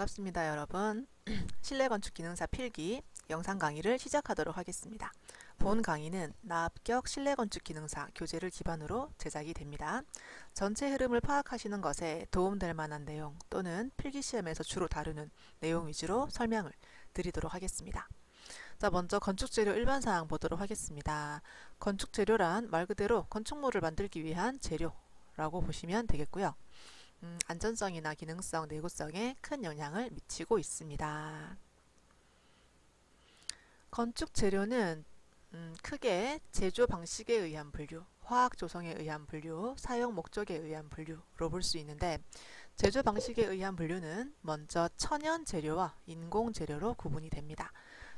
반갑습니다, 여러분. 실내건축 기능사 필기 영상 강의를 시작하도록 하겠습니다. 본 강의는 나합격 실내건축 기능사 교재를 기반으로 제작이 됩니다. 전체 흐름을 파악하시는 것에 도움될 만한 내용 또는 필기시험에서 주로 다루는 내용 위주로 설명을 드리도록 하겠습니다. 자, 먼저 건축재료 일반사항 보도록 하겠습니다. 건축재료란 말 그대로 건축물을 만들기 위한 재료라고 보시면 되겠고요. 안전성이나 기능성, 내구성에 큰 영향을 미치고 있습니다. 건축 재료는 크게 제조 방식에 의한 분류, 화학 조성에 의한 분류, 사용 목적에 의한 분류로 볼 수 있는데, 제조 방식에 의한 분류는 먼저 천연 재료와 인공 재료로 구분이 됩니다.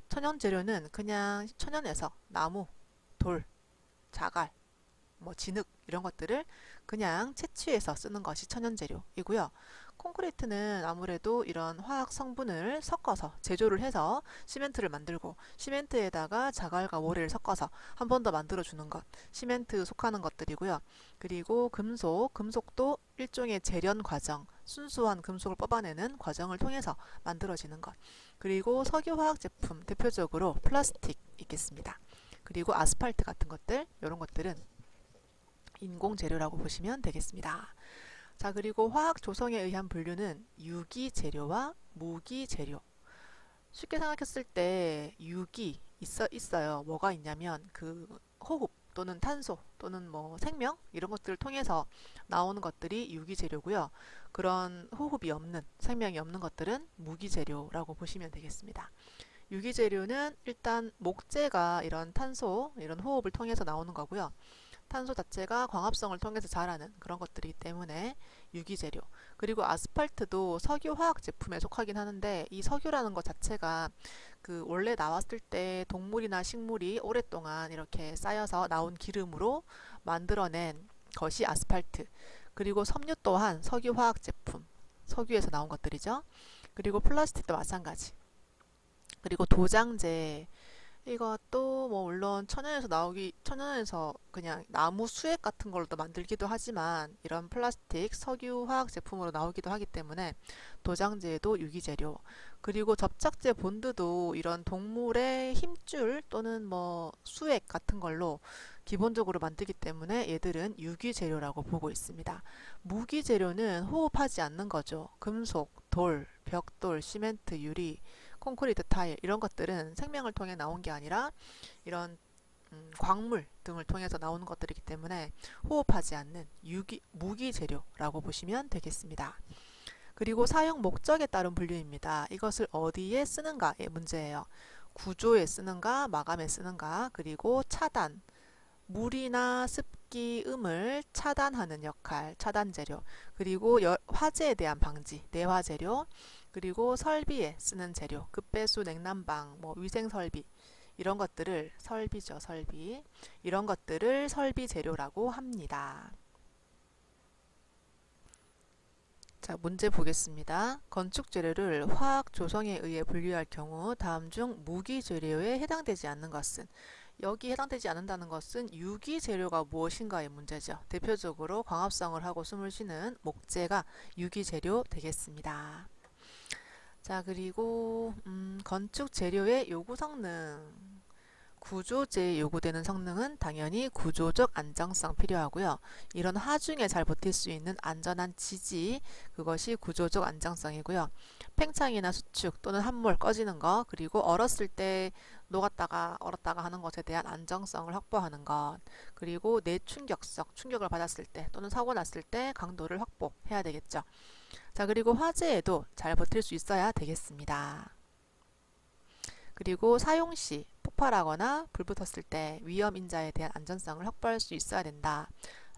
천연 재료는 그냥 천연에서 나무, 돌, 자갈, 진흙 이런 것들을 그냥 채취해서 쓰는 것이 천연재료이고요. 콘크리트는 아무래도 이런 화학 성분을 섞어서 제조를 해서 시멘트를 만들고, 시멘트에다가 자갈과 모래를 섞어서 한 번 더 만들어 주는 것, 시멘트 속하는 것들이고요. 그리고 금속도 일종의 재련 과정, 순수한 금속을 뽑아내는 과정을 통해서 만들어지는 것. 그리고 석유화학 제품, 대표적으로 플라스틱 있겠습니다. 그리고 아스팔트 같은 것들, 이런 것들은 인공재료라고 보시면 되겠습니다. 자, 그리고 화학 조성에 의한 분류는 유기재료와 무기재료. 쉽게 생각했을 때 유기 있어요. 뭐가 있냐면 그 호흡 또는 탄소 또는 생명 이런 것들을 통해서 나오는 것들이 유기재료고요. 그런 호흡이 없는, 생명이 없는 것들은 무기재료라고 보시면 되겠습니다. 유기재료는 일단 목재가 이런 탄소, 이런 호흡을 통해서 나오는 거고요. 탄소 자체가 광합성을 통해서 자라는 그런 것들이기 때문에 유기재료. 그리고 아스팔트도 석유화학 제품에 속하긴 하는데, 이 석유라는 것 자체가 원래 나왔을 때 동물이나 식물이 오랫동안 이렇게 쌓여서 나온 기름으로 만들어낸 것이 아스팔트. 그리고 섬유 또한 석유화학 제품, 석유에서 나온 것들이죠. 그리고 플라스틱도 마찬가지. 그리고 도장재, 이것도 물론 천연에서 그냥 나무 수액 같은 걸로도 만들기도 하지만, 이런 플라스틱, 석유 화학 제품으로 나오기도 하기 때문에 도장재도 유기재료. 그리고 접착제 본드도 이런 동물의 힘줄 또는 수액 같은 걸로 기본적으로 만들기 때문에 얘들은 유기재료라고 보고 있습니다. 무기재료는 호흡하지 않는 거죠. 금속, 돌, 벽돌, 시멘트, 유리, 콘크리트 타일 이런 것들은 생명을 통해 나온 게 아니라 이런 광물 등을 통해서 나오는 것들이기 때문에 호흡하지 않는 무기 재료라고 보시면 되겠습니다. 그리고 사용 목적에 따른 분류입니다. 이것을 어디에 쓰는가의 문제예요. 구조에 쓰는가, 마감에 쓰는가, 그리고 차단, 물이나 습기, 음을 차단하는 역할, 차단 재료, 그리고 화재에 대한 방지, 내화 재료, 그리고 설비에 쓰는 재료, 급배수 냉난방, 위생 설비 이런 것들을 설비죠, 설비. 이런 것들을 설비 재료라고 합니다. 자, 문제 보겠습니다. 건축 재료를 화학 조성에 의해 분류할 경우 다음 중 무기 재료에 해당되지 않는 것은? 여기 해당되지 않는다는 것은 유기 재료가 무엇인가의 문제죠. 대표적으로 광합성을 하고 숨을 쉬는 목재가 유기 재료 되겠습니다. 자, 그리고 건축 재료의 요구 성능. 구조재에 요구되는 성능은 당연히 구조적 안정성 필요하고요. 이런 하중에 잘 버틸 수 있는 안전한 지지, 그것이 구조적 안정성이고요. 팽창이나 수축 또는 함몰 꺼지는 것, 그리고 얼었을 때 녹았다가 얼었다가 하는 것에 대한 안정성을 확보하는 것, 그리고 내충격성, 충격을 받았을 때 또는 사고 났을 때 강도를 확보해야 되겠죠. 자, 그리고 화재에도 잘 버틸 수 있어야 되겠습니다. 그리고 사용시 폭발하거나 불 붙었을 때 위험 인자에 대한 안전성을 확보할 수 있어야 된다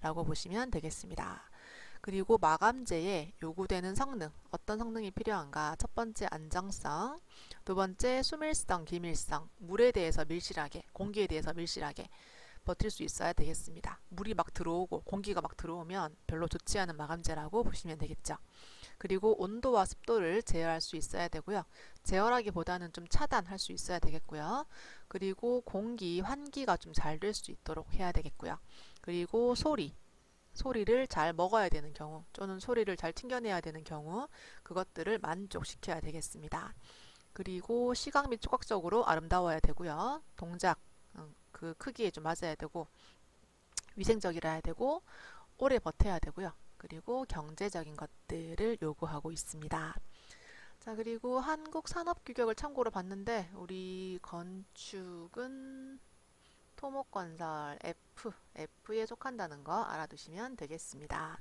라고 보시면 되겠습니다. 그리고 마감재에 요구되는 성능, 어떤 성능이 필요한가? 첫 번째 안정성, 두 번째 수밀성, 기밀성, 물에 대해서 밀실하게, 공기에 대해서 밀실하게 버틸 수 있어야 되겠습니다. 물이 막 들어오고 공기가 막 들어오면 별로 좋지 않은 마감재라고 보시면 되겠죠. 그리고 온도와 습도를 제어할 수 있어야 되고요. 제어라기보다는 좀 차단할 수 있어야 되겠고요. 그리고 공기, 환기가 좀 잘 될 수 있도록 해야 되겠고요. 그리고 소리, 소리를 잘 먹어야 되는 경우 또는 소리를 잘 튕겨내야 되는 경우 그것들을 만족시켜야 되겠습니다. 그리고 시각 및 촉각적으로 아름다워야 되고요. 동작 그 크기에 좀 맞아야 되고 위생적이라야 되고 오래 버텨야 되고요. 그리고 경제적인 것들을 요구하고 있습니다. 자, 그리고 한국 산업규격을 참고로 봤는데 우리 건축은 토목건설 F에 속한다는 거 알아두시면 되겠습니다.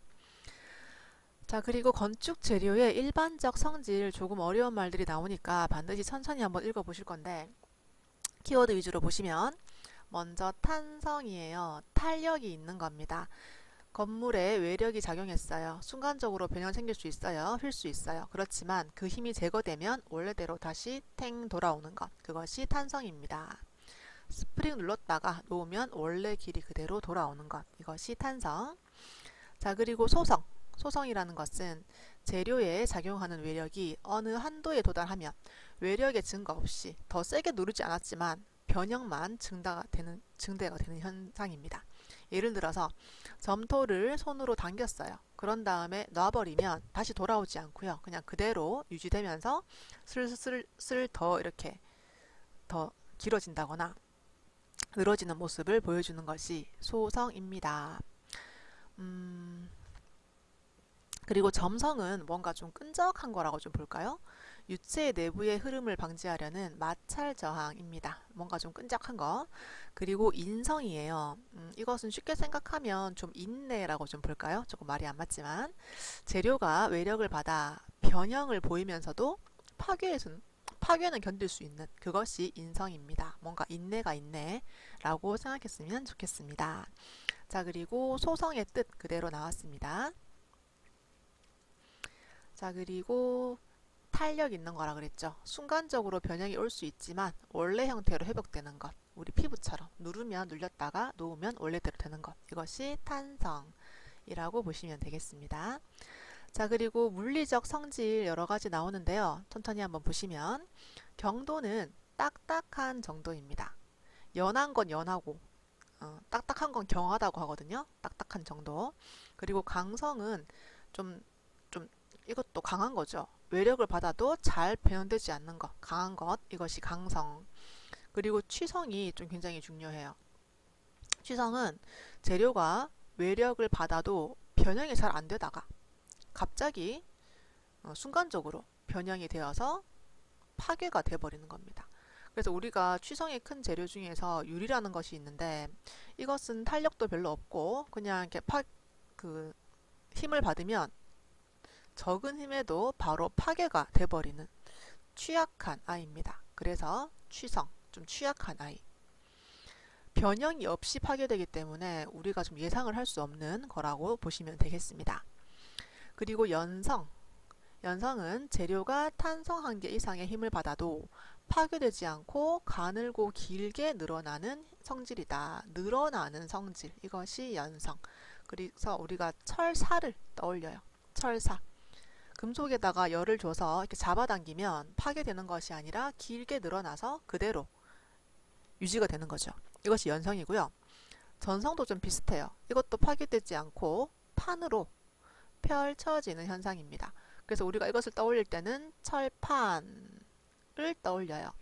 자, 그리고 건축 재료의 일반적 성질 조금 어려운 말들이 나오니까 반드시 천천히 한번 읽어보실 건데 키워드 위주로 보시면 먼저 탄성이에요. 탄력이 있는 겁니다. 건물에 외력이 작용했어요. 순간적으로 변형 생길 수 있어요. 휠 수 있어요. 그렇지만 그 힘이 제거되면 원래대로 다시 탱 돌아오는 것. 그것이 탄성입니다. 스프링 눌렀다가 놓으면 원래 길이 그대로 돌아오는 것. 이것이 탄성. 자, 그리고 소성. 소성이라는 것은 재료에 작용하는 외력이 어느 한도에 도달하면 외력의 증가 없이 더 세게 누르지 않았지만 변형만 증대가 되는 현상입니다. 예를 들어서 점토를 손으로 당겼어요. 그런 다음에 놔버리면 다시 돌아오지 않고요. 그냥 그대로 유지되면서 슬슬 더 이렇게 더 길어진다거나 늘어지는 모습을 보여주는 것이 소성입니다. 그리고 점성은 뭔가 좀 끈적한 거라고 좀 볼까요? 유체 내부의 흐름을 방지하려는 마찰 저항입니다. 뭔가 좀 끈적한 거. 그리고 인성이에요. 이것은 쉽게 생각하면 좀 인내라고 좀 볼까요? 조금 말이 안 맞지만 재료가 외력을 받아 변형을 보이면서도 파괴는 견딜 수 있는 그것이 인성입니다. 뭔가 인내가 있네라고 생각했으면 좋겠습니다. 자, 그리고 소성의 뜻 그대로 나왔습니다. 자, 그리고 탄력 있는 거라 그랬죠. 순간적으로 변형이 올 수 있지만 원래 형태로 회복되는 것. 우리 피부처럼 누르면 눌렸다가 놓으면 원래대로 되는 것. 이것이 탄성이라고 보시면 되겠습니다. 자, 그리고 물리적 성질 여러 가지 나오는데요. 천천히 한번 보시면 경도는 딱딱한 정도입니다. 연한 건 연하고 딱딱한 건 경하다고 하거든요. 딱딱한 정도. 그리고 강성은 좀 이것도 강한 거죠. 외력을 받아도 잘 변형되지 않는 것, 강한 것, 이것이 강성. 그리고 취성이 좀 굉장히 중요해요. 취성은 재료가 외력을 받아도 변형이 잘 안 되다가 갑자기 순간적으로 변형이 되어서 파괴가 돼버리는 겁니다. 그래서 우리가 취성이 큰 재료 중에서 유리라는 것이 있는데 이것은 탄력도 별로 없고 그냥 이렇게 힘을 받으면 적은 힘에도 바로 파괴가 돼버리는 취약한 아이입니다. 그래서 취성, 좀 취약한 아이. 변형이 없이 파괴되기 때문에 우리가 좀 예상을 할 수 없는 거라고 보시면 되겠습니다. 그리고 연성. 연성은 재료가 탄성 한계 이상의 힘을 받아도 파괴되지 않고 가늘고 길게 늘어나는 성질이다. 늘어나는 성질. 이것이 연성. 그래서 우리가 철사를 떠올려요. 철사. 금속에다가 열을 줘서 이렇게 잡아당기면 파괴되는 것이 아니라 길게 늘어나서 그대로 유지가 되는 거죠. 이것이 연성이고요. 전성도 좀 비슷해요. 이것도 파괴되지 않고 판으로 펼쳐지는 현상입니다. 그래서 우리가 이것을 떠올릴 때는 철판을 떠올려요.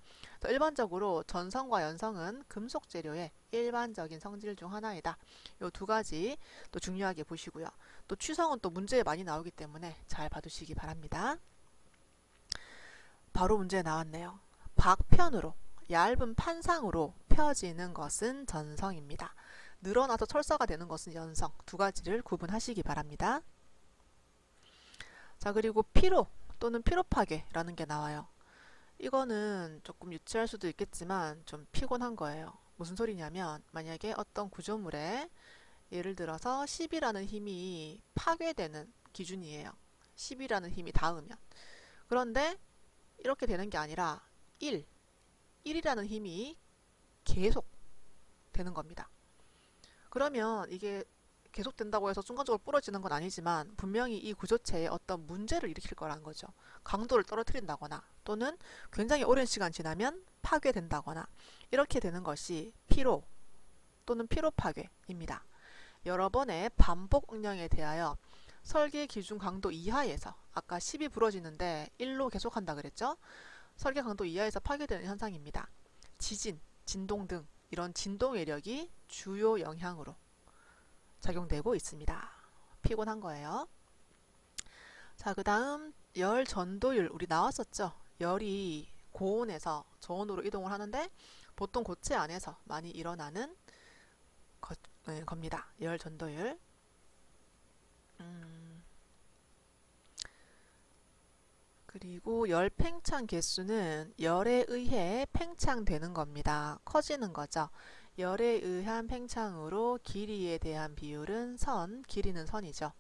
일반적으로 전성과 연성은 금속 재료의 일반적인 성질 중 하나이다. 이 두 가지 또 중요하게 보시고요. 또 취성은 또 문제에 많이 나오기 때문에 잘 봐두시기 바랍니다. 바로 문제 나왔네요. 박편으로 얇은 판상으로 펴지는 것은 전성입니다. 늘어나서 철사가 되는 것은 연성. 두 가지를 구분하시기 바랍니다. 자, 그리고 피로 또는 피로파괴라는 게 나와요. 이거는 조금 유치할 수도 있겠지만 좀 피곤한 거예요. 무슨 소리냐면 만약에 어떤 구조물에 예를 들어서 10이라는 힘이 파괴되는 기준이에요. 10이라는 힘이 닿으면. 그런데 이렇게 되는 게 아니라 1이라는 힘이 계속 되는 겁니다. 그러면 이게 계속된다고 해서 순간적으로 부러지는 건 아니지만 분명히 이 구조체에 어떤 문제를 일으킬 거라는 거죠. 강도를 떨어뜨린다거나 또는 굉장히 오랜 시간 지나면 파괴된다거나 이렇게 되는 것이 피로 또는 피로 파괴입니다. 여러 번의 반복 응량에 대하여 설계 기준 강도 이하에서 아까 10이 부러지는데 1로 계속한다 그랬죠? 설계 강도 이하에서 파괴되는 현상입니다. 지진, 진동 등 이런 진동 외력이 주요 영향으로 작용되고 있습니다. 피곤한 거예요. 자, 그 다음 열 전도율 우리 나왔었죠? 열이 고온에서 저온으로 이동을 하는데 보통 고체 안에서 많이 일어나는 겁니다. 열 전도율. 그리고 열 팽창 개수는 열에 의해 팽창되는 겁니다. 커지는 거죠. 열에 의한 팽창으로 길이에 대한 비율은 길이는 선이죠.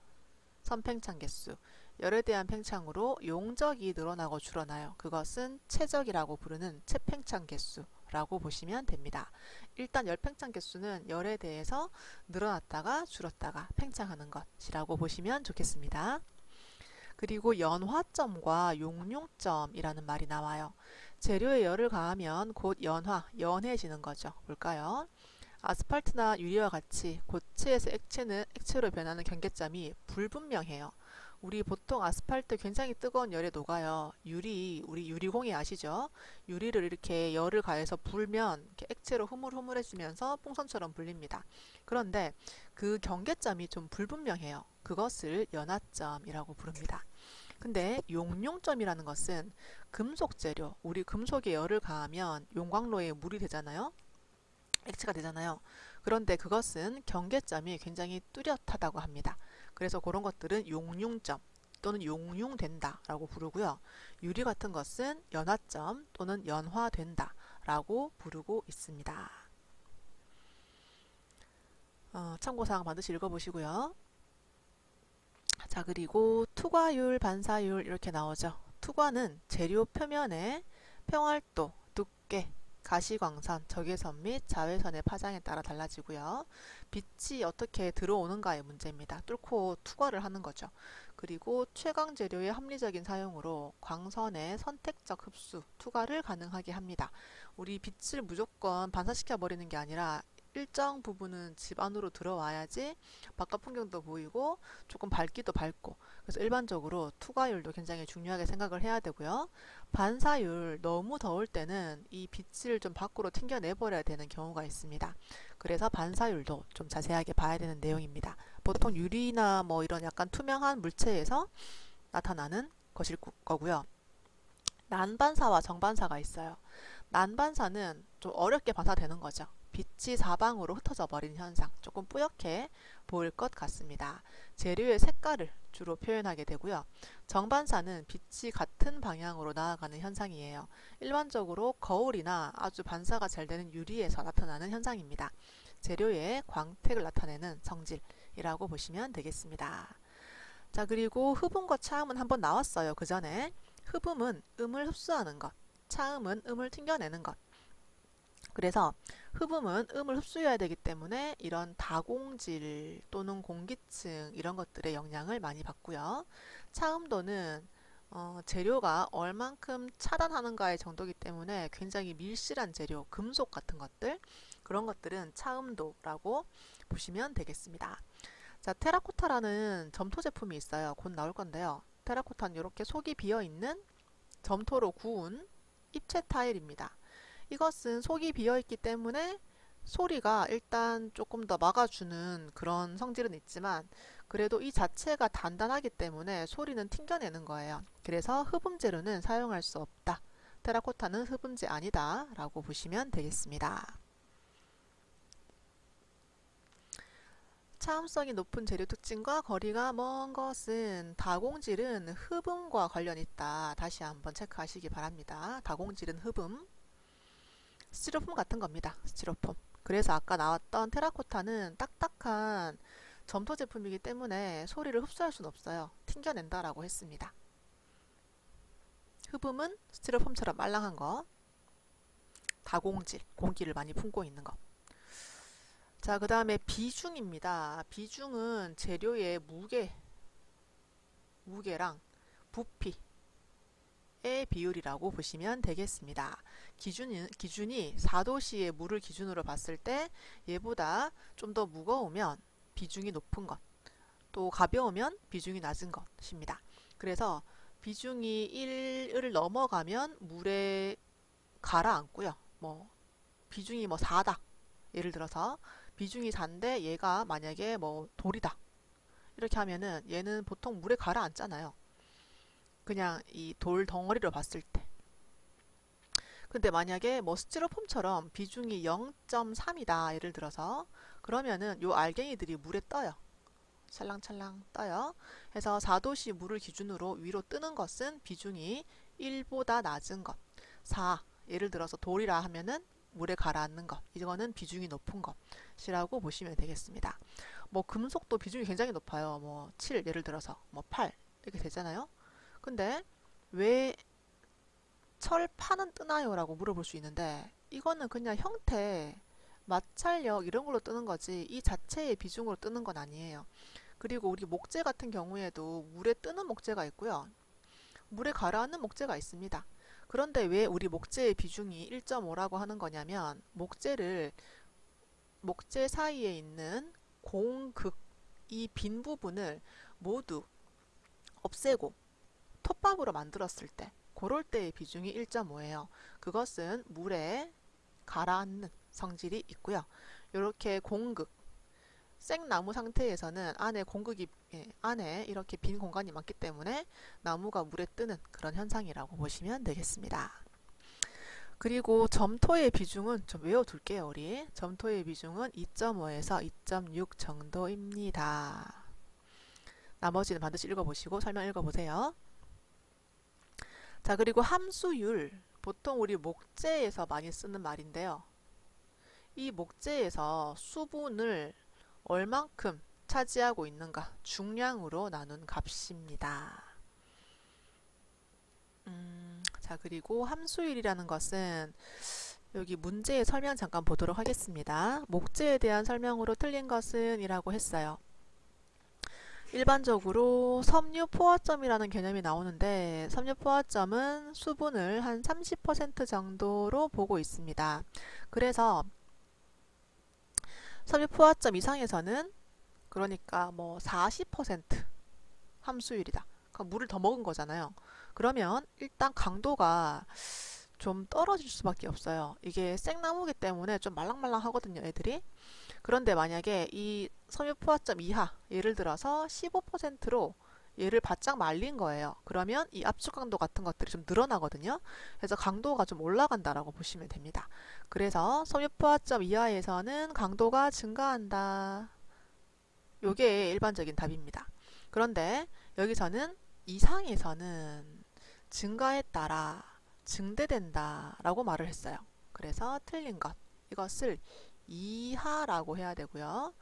선 팽창 개수. 열에 대한 팽창으로 용적이 늘어나고 줄어나요. 그것은 체적이라고 부르는 체팽창 개수라고 보시면 됩니다. 일단 열 팽창 개수는 열에 대해서 늘어났다가 줄었다가 팽창하는 것이라고 보시면 좋겠습니다. 그리고 연화점과 용융점이라는 말이 나와요. 재료에 열을 가하면 곧 연해지는 거죠. 볼까요? 아스팔트나 유리와 같이 고체에서 액체로 변하는 경계점이 불분명해요. 우리 보통 아스팔트 굉장히 뜨거운 열에 녹아요. 우리 유리공예 아시죠? 유리를 이렇게 열을 가해서 불면 이렇게 액체로 흐물흐물해지면서 풍선처럼 불립니다. 그런데 그 경계점이 좀 불분명해요. 그것을 연화점이라고 부릅니다. 근데 용융점이라는 것은 금속 재료, 우리 금속에 열을 가하면 용광로에 물이 되잖아요. 액체가 되잖아요. 그런데 그것은 경계점이 굉장히 뚜렷하다고 합니다. 그래서 그런 것들은 용융점 또는 용융된다 라고 부르고요. 유리 같은 것은 연화점 또는 연화된다 라고 부르고 있습니다. 참고사항 반드시 읽어보시고요. 자, 그리고 투과율, 반사율 이렇게 나오죠. 투과는 재료 표면의 평활도, 두께, 가시광선, 적외선 및 자외선의 파장에 따라 달라지고요. 빛이 어떻게 들어오는가의 문제입니다. 뚫고 투과를 하는 거죠. 그리고 최강 재료의 합리적인 사용으로 광선의 선택적 흡수, 투과를 가능하게 합니다. 우리 빛을 무조건 반사시켜 버리는 게 아니라 일정 부분은 집 안으로 들어와야지 바깥 풍경도 보이고 조금 밝기도 밝고, 그래서 일반적으로 투과율도 굉장히 중요하게 생각을 해야 되고요. 반사율, 너무 더울 때는 이 빛을 좀 밖으로 튕겨내 버려야 되는 경우가 있습니다. 그래서 반사율도 좀 자세하게 봐야 되는 내용입니다. 보통 유리나 뭐 이런 약간 투명한 물체에서 나타나는 것일 거고요. 난반사와 정반사가 있어요. 난반사는 좀 어렵게 반사되는 거죠. 빛이 사방으로 흩어져 버리는 현상, 조금 뿌옇게 보일 것 같습니다. 재료의 색깔을 주로 표현하게 되고요. 정반사는 빛이 같은 방향으로 나아가는 현상이에요. 일반적으로 거울이나 아주 반사가 잘 되는 유리에서 나타나는 현상입니다. 재료의 광택을 나타내는 성질이라고 보시면 되겠습니다. 자, 그리고 흡음과 차음은 한번 나왔어요. 그 전에 흡음은 음을 흡수하는 것, 차음은 음을 튕겨내는 것. 그래서 흡음은 음을 흡수해야 되기 때문에 이런 다공질 또는 공기층 이런 것들의 영향을 많이 받고요. 차음도는 재료가 얼만큼 차단하는가의 정도이기 때문에 굉장히 밀실한 재료, 금속 같은 것들, 그런 것들은 차음도라고 보시면 되겠습니다. 자, 테라코타라는 점토 제품이 있어요. 곧 나올 건데요. 테라코타는 이렇게 속이 비어있는 점토로 구운 입체 타일입니다. 이것은 속이 비어있기 때문에 소리가 일단 조금 더 막아주는 그런 성질은 있지만, 그래도 이 자체가 단단하기 때문에 소리는 튕겨내는 거예요. 그래서 흡음 재료는 사용할 수 없다. 테라코타는 흡음재 아니다 라고 보시면 되겠습니다. 차음성이 높은 재료 특징과 거리가 먼 것은, 다공질은 흡음과 관련 있다. 다시 한번 체크하시기 바랍니다. 다공질은 흡음, 스티로폼 같은 겁니다. 스티로폼. 그래서 아까 나왔던 테라코타는 딱딱한 점토 제품이기 때문에 소리를 흡수할 수는 없어요. 튕겨낸다라고 했습니다. 흡음은 스티로폼처럼 말랑한 거, 다공질, 공기를 많이 품고 있는 거. 자, 그 다음에 비중입니다. 비중은 재료의 무게랑 부피 의 비율이라고 보시면 되겠습니다. 기준이 4도씨의 물을 기준으로 봤을 때 얘보다 좀 더 무거우면 비중이 높은 것, 또 가벼우면 비중이 낮은 것입니다. 그래서 비중이 1을 넘어가면 물에 가라앉고요. 뭐 비중이 뭐 4다. 예를 들어서 비중이 4인데 얘가 만약에 뭐 돌이다. 이렇게 하면은 얘는 보통 물에 가라앉잖아요. 그냥 이 돌 덩어리로 봤을 때. 근데 만약에 뭐 스티로폼처럼 비중이 0.3이다. 예를 들어서 그러면은 요 알갱이들이 물에 떠요. 찰랑찰랑 떠요. 해서 4도씨 물을 기준으로 위로 뜨는 것은 비중이 1보다 낮은 것. 4. 예를 들어서 돌이라 하면은 물에 가라앉는 것. 이거는 비중이 높은 것이라고 보시면 되겠습니다. 뭐 금속도 비중이 굉장히 높아요. 뭐 7, 예를 들어서 뭐 8 이렇게 되잖아요. 근데 왜 철판은 뜨나요? 라고 물어볼 수 있는데 이거는 그냥 형태, 마찰력 이런 걸로 뜨는 거지 이 자체의 비중으로 뜨는 건 아니에요. 그리고 우리 목재 같은 경우에도 물에 뜨는 목재가 있고요. 물에 가라앉는 목재가 있습니다. 그런데 왜 우리 목재의 비중이 1.5라고 하는 거냐면 목재 사이에 있는 공극, 이 빈 부분을 모두 없애고 톱밥으로 만들었을 때 그럴 때의 비중이 1.5예요. 그것은 물에 가라앉는 성질이 있고요. 이렇게 공극, 생나무 상태에서는 안에 공극이 안에 이렇게 빈 공간이 많기 때문에 나무가 물에 뜨는 그런 현상이라고 보시면 되겠습니다. 그리고 점토의 비중은 좀 외워둘게요. 우리 점토의 비중은 2.5에서 2.6 정도입니다. 나머지는 반드시 읽어보시고 설명 읽어보세요. 자, 그리고 함수율, 보통 우리 목재에서 많이 쓰는 말인데요. 이 목재에서 수분을 얼만큼 차지하고 있는가 중량으로 나눈 값입니다. 자, 그리고 함수율이라는 것은 여기 문제의 설명 잠깐 보도록 하겠습니다. 목재에 대한 설명으로 틀린 것은 이라고 했어요. 일반적으로 섬유 포화점이라는 개념이 나오는데 섬유 포화점은 수분을 한 30% 정도로 보고 있습니다. 그래서 섬유 포화점 이상에서는 그러니까 뭐 40% 함수율이다. 그러니까 물을 더 먹은 거잖아요. 그러면 일단 강도가 좀 떨어질 수밖에 없어요. 이게 생나무기 때문에 좀 말랑말랑 하거든요, 애들이. 그런데 만약에 이 섬유 포화점 이하, 예를 들어서 15%로 얘를 바짝 말린 거예요. 그러면 이 압축 강도 같은 것들이 좀 늘어나거든요. 그래서 강도가 좀 올라간다라고 보시면 됩니다. 그래서 섬유 포화점 이하에서는 강도가 증가한다. 요게 일반적인 답입니다. 그런데 여기서는 이상에서는 증가에 따라 증대된다 라고 말을 했어요. 그래서 틀린 것, 이것을 이하라고 해야 되고요.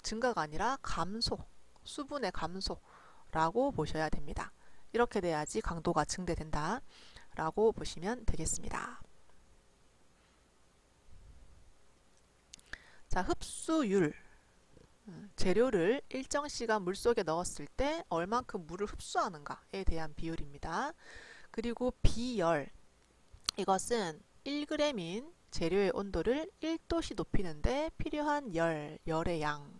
증가가 아니라 감소, 수분의 감소라고 보셔야 됩니다. 이렇게 돼야지 강도가 증대된다 라고 보시면 되겠습니다. 자, 흡수율. 재료를 일정 시간 물속에 넣었을 때 얼만큼 물을 흡수하는가에 대한 비율입니다. 그리고 비열. 이것은 1g인 재료의 온도를 1도씨 높이는데 필요한 열의 양.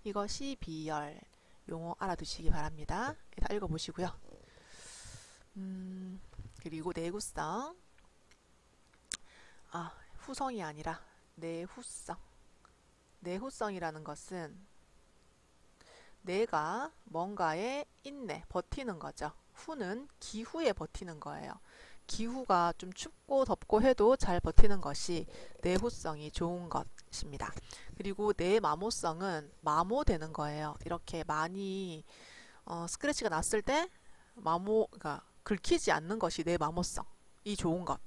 이것이 비열. 용어 알아두시기 바랍니다. 다 읽어보시고요. 그리고 내구성. 후성이 아니라 내후성. 내후성이라는 것은 내가 뭔가에 인내, 버티는 거죠. 후는 기후에 버티는 거예요. 기후가 좀 춥고 덥고 해도 잘 버티는 것이 내후성이 좋은 것입니다. 그리고 내마모성은 마모되는 거예요. 이렇게 많이 스크래치가 났을 때 그러니까 긁히지 않는 것이 내마모성이 좋은 것.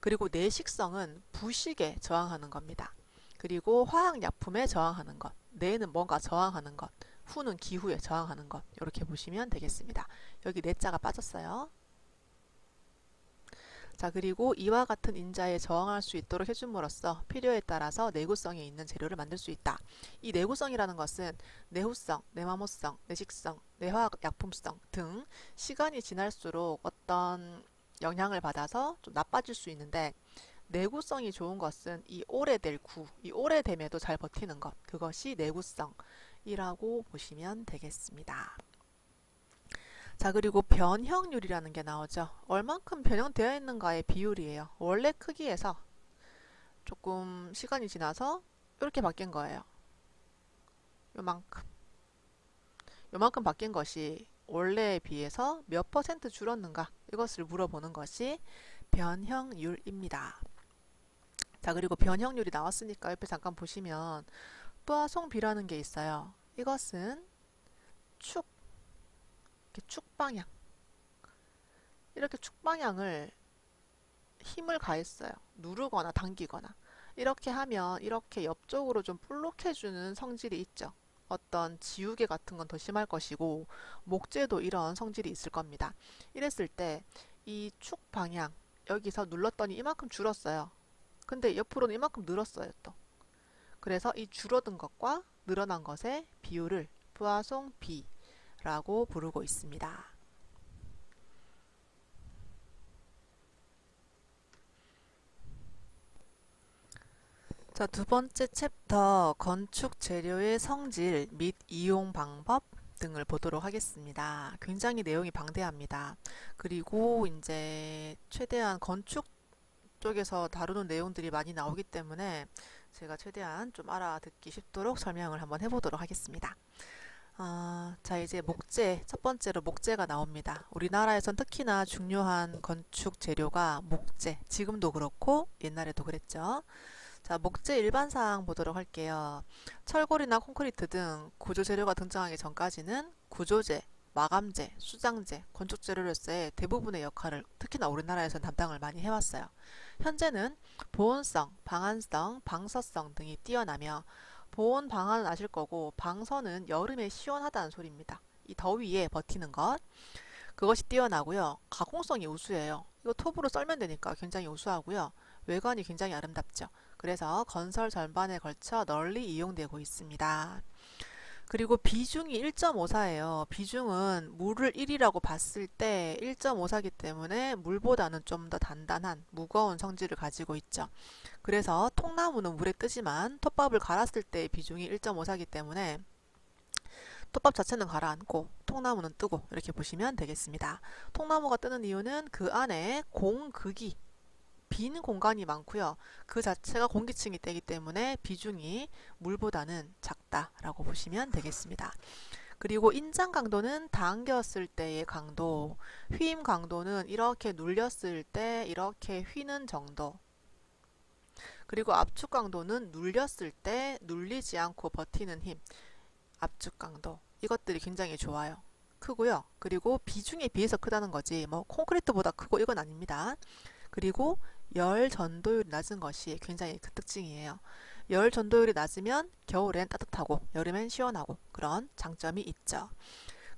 그리고 내식성은 부식에 저항하는 겁니다. 그리고 화학약품에 저항하는 것. 내는 뭔가 저항하는 것. 후는 기후에 저항하는 것. 이렇게 보시면 되겠습니다. 여기 내자가 빠졌어요. 자, 그리고 이와 같은 인자에 저항할 수 있도록 해줌으로써 필요에 따라서 내구성이 있는 재료를 만들 수 있다. 이 내구성이라는 것은 내후성, 내마모성, 내식성, 내화학약품성 등 시간이 지날수록 어떤 영향을 받아서 좀 나빠질 수 있는데 내구성이 좋은 것은 이 오래됨에도 잘 버티는 것, 그것이 내구성의 이라고 보시면 되겠습니다. 자, 그리고 변형률이라는 게 나오죠. 얼만큼 변형되어 있는가의 비율이에요. 원래 크기에서 조금 시간이 지나서 이렇게 바뀐 거예요. 요만큼. 요만큼 바뀐 것이 원래에 비해서 몇 퍼센트 줄었는가, 이것을 물어보는 것이 변형률입니다. 자, 그리고 변형률이 나왔으니까 옆에 잠깐 보시면 뿌아송비라는 게 있어요. 이것은 축, 이렇게 축 방향, 이렇게 축 방향을 힘을 가했어요. 누르거나 당기거나. 이렇게 하면 이렇게 옆쪽으로 좀 볼록해주는 성질이 있죠. 어떤 지우개 같은 건 더 심할 것이고, 목재도 이런 성질이 있을 겁니다. 이랬을 때 이 축 방향, 여기서 눌렀더니 이만큼 줄었어요. 근데 옆으로는 이만큼 늘었어요 또. 그래서 이 줄어든 것과 늘어난 것의 비율을 뿌아송 비라고 부르고 있습니다. 자, 두 번째 챕터 건축 재료의 성질 및 이용 방법 등을 보도록 하겠습니다. 굉장히 내용이 방대합니다. 그리고 이제 최대한 건축 쪽에서 다루는 내용들이 많이 나오기 때문에 제가 최대한 좀 알아듣기 쉽도록 설명을 한번 해보도록 하겠습니다. 자, 이제 목재, 첫 번째로 목재가 나옵니다. 우리나라에선 특히나 중요한 건축 재료가 목재, 지금도 그렇고 옛날에도 그랬죠. 자, 목재 일반 사항 보도록 할게요. 철골이나 콘크리트 등 구조 재료가 등장하기 전까지는 구조재, 마감재, 수장재, 건축 재료로서의 대부분의 역할을 특히나 우리나라에서는 담당을 많이 해왔어요. 현재는 보온성, 방한성, 방서성 등이 뛰어나며, 보온 방한은 아실 거고 방서는 여름에 시원하다는 소리입니다. 이 더위에 버티는 것, 그것이 뛰어나고요. 가공성이 우수해요. 이거 톱으로 썰면 되니까 굉장히 우수하고요. 외관이 굉장히 아름답죠. 그래서 건설 전반에 걸쳐 널리 이용되고 있습니다. 그리고 비중이 1.54예요. 비중은 물을 1이라고 봤을 때 1.54이기 때문에 물보다는 좀 더 단단한 무거운 성질을 가지고 있죠. 그래서 통나무는 물에 뜨지만 톱밥을 갈았을 때의 비중이 1.54이기 때문에 톱밥 자체는 가라앉고 통나무는 뜨고, 이렇게 보시면 되겠습니다. 통나무가 뜨는 이유는 그 안에 공극이, 빈 공간이 많고요. 그 자체가 공기층이 되기 때문에 비중이 물보다는 작다라고 보시면 되겠습니다. 그리고 인장 강도는 당겼을 때의 강도, 휘임 강도는 이렇게 눌렸을 때 이렇게 휘는 정도, 그리고 압축 강도는 눌렸을 때 눌리지 않고 버티는 힘, 압축 강도, 이것들이 굉장히 좋아요. 크고요. 그리고 비중에 비해서 크다는 거지 뭐 콘크리트보다 크고 이건 아닙니다. 그리고 열 전도율이 낮은 것이 굉장히 큰 특징이에요. 열 전도율이 낮으면 겨울엔 따뜻하고 여름엔 시원하고 그런 장점이 있죠.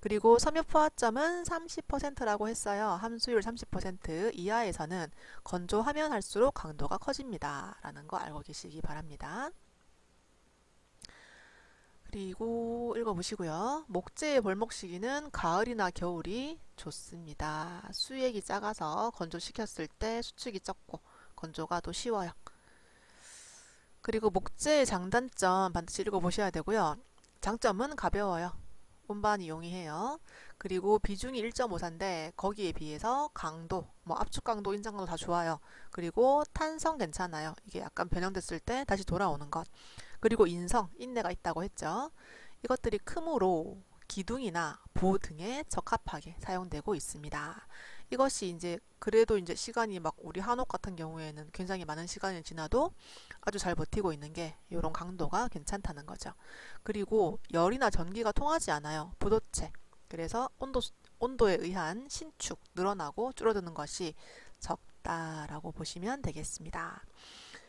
그리고 섬유 포화점은 30%라고 했어요. 함수율 30% 이하에서는 건조하면 할수록 강도가 커집니다. 라는 거 알고 계시기 바랍니다. 그리고 읽어보시고요. 목재의 벌목 시기는 가을이나 겨울이 좋습니다. 수액이 작아서 건조시켰을 때 수축이 적고 건조가 더 쉬워요. 그리고 목재의 장단점 반드시 읽어보셔야 되고요. 장점은 가벼워요. 운반이 용이해요. 그리고 비중이 1.54인데 거기에 비해서 강도, 뭐 압축 강도, 인장 강도 다 좋아요. 그리고 탄성 괜찮아요. 이게 약간 변형됐을 때 다시 돌아오는 것. 그리고 인성, 인내가 있다고 했죠. 이것들이 크므로 기둥이나 보 등에 적합하게 사용되고 있습니다. 이것이 이제 그래도 이제 시간이 막 우리 한옥 같은 경우에는 굉장히 많은 시간이 지나도 아주 잘 버티고 있는 게 이런 강도가 괜찮다는 거죠. 그리고 열이나 전기가 통하지 않아요. 부도체. 그래서 온도에 의한 신축, 늘어나고 줄어드는 것이 적다라고 보시면 되겠습니다.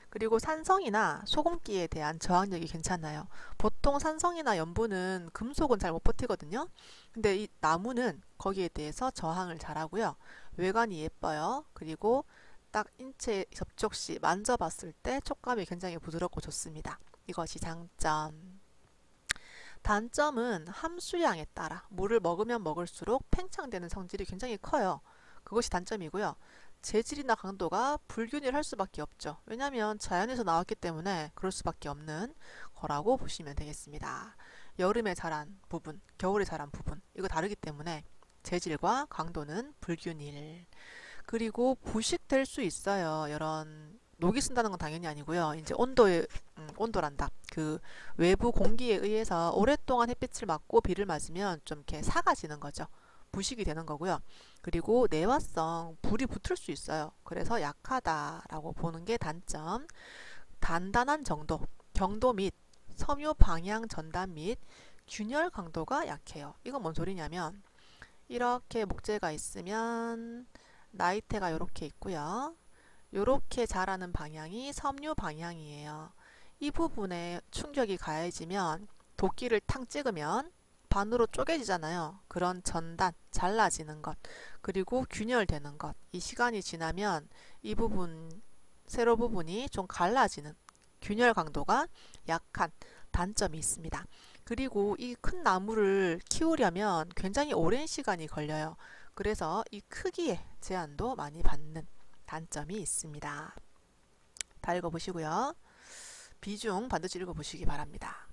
그리고 산성이나 소금기에 대한 저항력이 괜찮아요. 보통 산성이나 연분은 금속은 잘 못 버티거든요. 근데 이 나무는 거기에 대해서 저항을 잘하고요. 외관이 예뻐요. 그리고 딱 인체 접촉 시 만져봤을 때 촉감이 굉장히 부드럽고 좋습니다. 이것이 장점. 단점은 함수량에 따라 물을 먹으면 먹을수록 팽창되는 성질이 굉장히 커요. 그것이 단점이고요. 재질이나 강도가 불균일할 수밖에 없죠. 왜냐하면 자연에서 나왔기 때문에 그럴 수밖에 없는 거라고 보시면 되겠습니다. 여름에 자란 부분, 겨울에 자란 부분 이거 다르기 때문에 재질과 강도는 불균일. 그리고 부식될 수 있어요. 이런 녹이 쓴다는 건 당연히 아니고요. 이제 온도란다. 그 외부 공기에 의해서 오랫동안 햇빛을 맞고 비를 맞으면 좀 이렇게 삭아지는 거죠. 부식이 되는 거고요. 그리고 내화성, 불이 붙을 수 있어요. 그래서 약하다라고 보는 게 단점. 단단한 정도, 경도 및 섬유 방향 전단 및 균열 강도가 약해요. 이건 뭔 소리냐면 이렇게 목재가 있으면 나이테가 이렇게 있고요. 이렇게 자라는 방향이 섬유 방향이에요. 이 부분에 충격이 가해지면 도끼를 탕 찍으면 반으로 쪼개지잖아요. 그런 전단, 잘라지는 것, 그리고 균열되는 것. 이 시간이 지나면 이 부분, 세로 부분이 좀 갈라지는 균열 강도가 약한 단점이 있습니다. 그리고 이 큰 나무를 키우려면 굉장히 오랜 시간이 걸려요. 그래서 이 크기의 제한도 많이 받는 단점이 있습니다. 다 읽어보시고요. 비중 반드시 읽어보시기 바랍니다.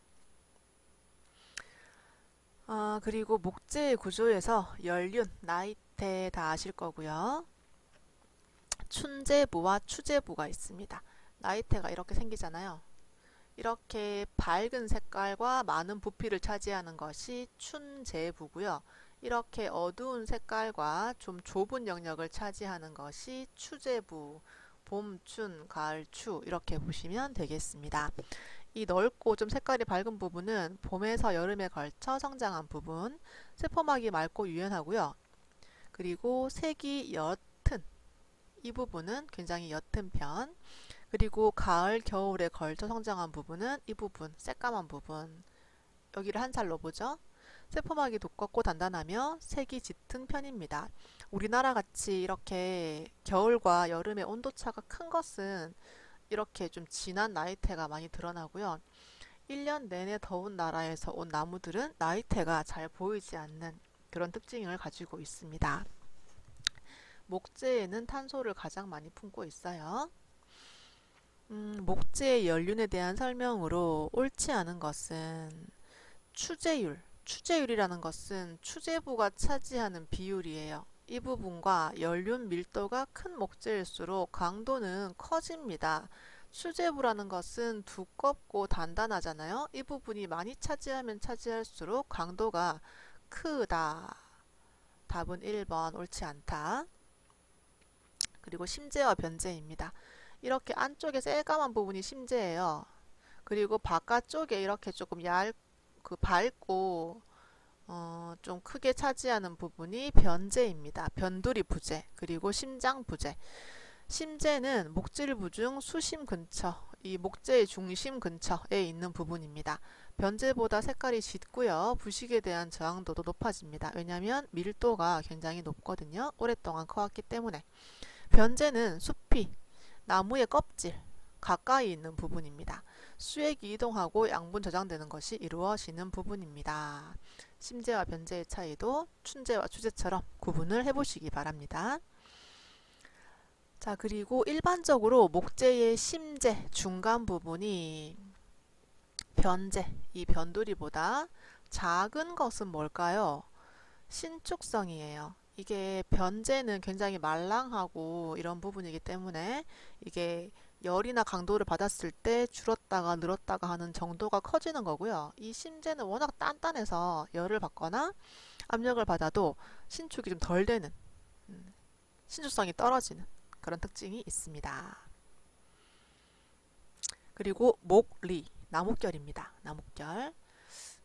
그리고 목재의 구조에서 연륜, 나이테 다 아실 거고요. 춘재부와 추재부가 있습니다. 나이테가 이렇게 생기잖아요. 이렇게 밝은 색깔과 많은 부피를 차지하는 것이 춘재부고요. 이렇게 어두운 색깔과 좀 좁은 영역을 차지하는 것이 추재부. 봄, 춘, 가을, 추 이렇게 보시면 되겠습니다. 이 넓고 좀 색깔이 밝은 부분은 봄에서 여름에 걸쳐 성장한 부분, 세포막이 맑고 유연하고요. 그리고 색이 옅은 이 부분은 굉장히 옅은 편. 그리고 가을, 겨울에 걸쳐 성장한 부분은 이 부분, 새까만 부분. 여기를 한 살로 보죠. 세포막이 두껍고 단단하며 색이 짙은 편입니다. 우리나라 같이 이렇게 겨울과 여름의 온도차가 큰 것은 이렇게 좀 진한 나이테가 많이 드러나고요. 1년 내내 더운 나라에서 온 나무들은 나이테가 잘 보이지 않는 그런 특징을 가지고 있습니다. 목재에는 탄소를 가장 많이 품고 있어요. 목재의 연륜에 대한 설명으로 옳지 않은 것은 추재율. 추재율이라는 것은 추재부가 차지하는 비율이에요. 이 부분과 연륜 밀도가 큰 목재일수록 강도는 커집니다. 추재부라는 것은 두껍고 단단하잖아요. 이 부분이 많이 차지하면 차지할수록 강도가 크다. 답은 1번 옳지 않다. 그리고 심재와 변재입니다. 이렇게 안쪽에 새까만 부분이 심재예요. 그리고 바깥쪽에 이렇게 조금 밝고 좀 크게 차지하는 부분이 변재입니다. 변두리 부재, 그리고 심장 부재. 심재는 목질부 중 수심 근처, 이 목재의 중심 근처에 있는 부분입니다. 변재보다 색깔이 짙고요. 부식에 대한 저항도도 높아집니다. 왜냐하면 밀도가 굉장히 높거든요. 오랫동안 커왔기 때문에. 변재는 숲이, 나무의 껍질, 가까이 있는 부분입니다. 수액이 이동하고 양분 저장되는 것이 이루어지는 부분입니다. 심재와 변재의 차이도 춘재와 추재처럼 구분을 해보시기 바랍니다. 자, 그리고 일반적으로 목재의 심재 중간 부분이 변재, 이 변두리보다 작은 것은 뭘까요? 신축성이에요. 이게 변재는 굉장히 말랑하고 이런 부분이기 때문에 이게 열이나 강도를 받았을 때 줄었다가 늘었다가 하는 정도가 커지는 거고요. 이 심재는 워낙 단단해서 열을 받거나 압력을 받아도 신축이 좀 덜 되는, 신축성이 떨어지는 그런 특징이 있습니다. 그리고 목리, 나뭇결입니다. 나뭇결.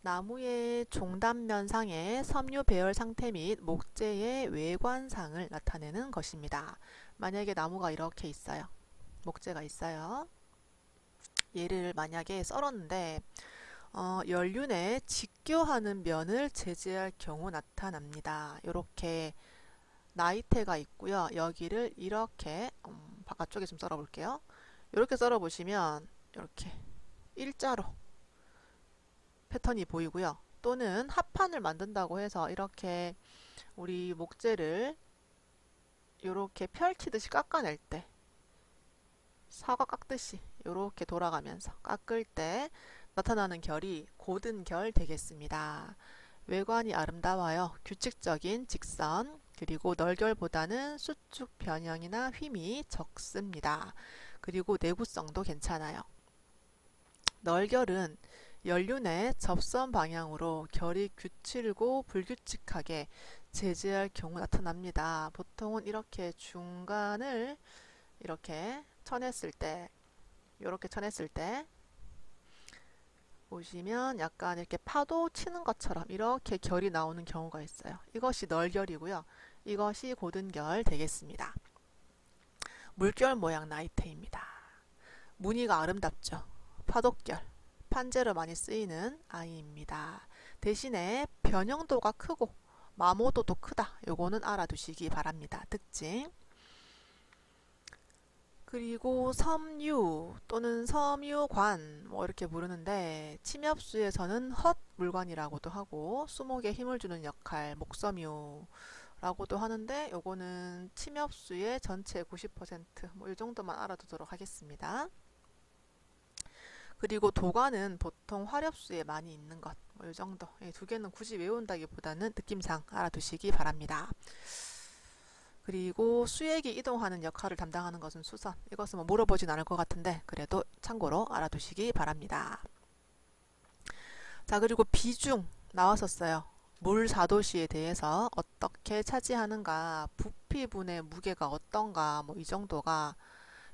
나무의 종단면상의 섬유 배열 상태 및 목재의 외관상을 나타내는 것입니다. 만약에 나무가 이렇게 있어요. 목재가 있어요. 얘를 만약에 썰었는데 연륜에 직교하는 면을 제재할 경우 나타납니다. 이렇게 나이테가 있고요. 여기를 이렇게 바깥쪽에 좀 썰어 볼게요. 이렇게 썰어 보시면 이렇게 일자로 패턴이 보이고요. 또는 합판을 만든다고 해서 이렇게 우리 목재를 요렇게 펼치듯이 깎아낼 때, 사과 깎듯이 요렇게 돌아가면서 깎을 때 나타나는 결이 고든 결 되겠습니다. 외관이 아름다워요. 규칙적인 직선, 그리고 널결보다는 수축 변형이나 휨이 적습니다. 그리고 내구성도 괜찮아요. 널결은 연륜의 접선 방향으로 결이 규칠고 불규칙하게 재지할 경우 나타납니다. 보통은 이렇게 중간을 이렇게 쳐냈을 때, 이렇게 쳐냈을 때 보시면 약간 이렇게 파도 치는 것처럼 이렇게 결이 나오는 경우가 있어요. 이것이 널결이고요. 이것이 고든결 되겠습니다. 물결 모양 나이테입니다. 무늬가 아름답죠. 파도결, 판재로 많이 쓰이는 아이입니다. 대신에 변형도가 크고 마모도도 크다. 요거는 알아두시기 바랍니다. 특징. 그리고 섬유 또는 섬유관 뭐 이렇게 부르는데 침엽수에서는 헛물관이라고도 하고 수목에 힘을 주는 역할 목섬유라고도 하는데 요거는 침엽수의 전체 90%뭐 이 정도만 알아두도록 하겠습니다. 그리고 도가는 보통 화렵수에 많이 있는 것, 뭐 이 정도. 이 두 개는 굳이 외운다기보다는 느낌상 알아두시기 바랍니다. 그리고 수액이 이동하는 역할을 담당하는 것은 수선. 이것은 뭐 물어보진 않을 것 같은데 그래도 참고로 알아두시기 바랍니다. 자, 그리고 비중 나왔었어요. 물 4도씨에 대해서 어떻게 차지하는가, 부피분의 무게가 어떤가, 뭐 이 정도가